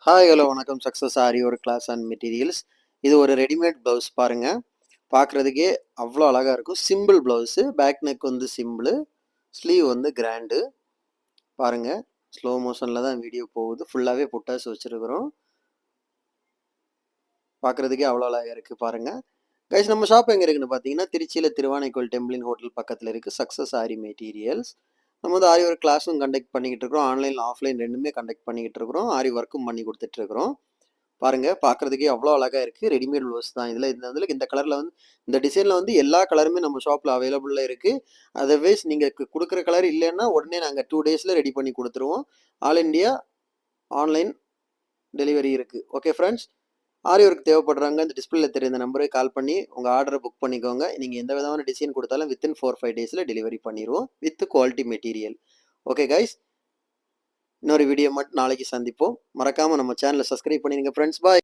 Hi hello வணக்கம். Success ஆரி ஒரு class and materials. இது ஒரு ரெடிமேட் ப்ளவுஸ் பாருங்க. பார்க்குறதுக்கே அவ்வளோ அழகாக இருக்கும். சிம்பிள் ப்ளவுஸு, பேக் நெக் வந்து சிம்பிளு, ஸ்லீவ் வந்து கிராண்டு. பாருங்க, ஸ்லோ மோஷனில் தான் வீடியோ போகுது. ஃபுல்லாகவே புட்டாஸ் வச்சுருக்குறோம். பார்க்குறதுக்கே அவ்வளோ அழகாக இருக்குது பாருங்க. கைஸ், நம்ம ஷாப் எங்கே இருக்குன்னு பார்த்தீங்கன்னா, திருச்சியில் திருவானைக்கோல் டெம்பிளின் ஹோட்டல் பக்கத்தில் இருக்குது சக்ஸஸ் ஆரி மெட்டீரியல்ஸ். நம்ம வந்து ஆரி ஒர்க் கிளாஸும் கண்டக்ட் பண்ணிக்கிட்டு இருக்கிறோம். ஆன்லைன் ஆஃப்லைன் ரெண்டுமே கண்டக்ட் பண்ணிக்கிட்டு இருக்கிறோம். ஆரி ஒர்க்கும் பண்ணி கொடுத்துட்ருக்குறோம். பாருங்க, பார்க்கறதுக்கே அவ்வளோ அழகா இருக்கு. ரெடிமேட் ப்ளவுஸ் தான். இந்த கலர்ல வந்து இந்த டிசைன்ல வந்து எல்லா கலருமே நம்ம ஷாப்ல அவைலபிள்ல இருக்கு. அதர்வைஸ் நீங்க குடுக்குற கலர் இல்லன்னா, உடனே நாங்க 2 டேஸ்ல ரெடி பண்ணி குடுத்துருவோம். ஆல் இண்டியா ஆன்லைன் டெலிவரி இருக்கு. Okay friends. ஆரி ஒர்க் தேவைப்படுறவங்க இந்த டிஸ்பிளேல தெரியுற இந்த நம்பருக்கு கால் பண்ணி உங்க ஆர்டர புக் பண்ணிக்கோங்க. நீங்க எந்த விதமான டிசைன் குடுத்தாலும் வித்தின் 4, 5 டேஸ்ல டெலிவரி பண்ணிருவோம். With quality material. Okay guys. இன்னொரு வீடியோ நாளைக்கு சந்திப்போம். மறக்காம நம்ம சேனலை சப்ஸ்கிரைப் பண்ணிடுங்க ஃப்ரெண்ட்ஸ். பாய்.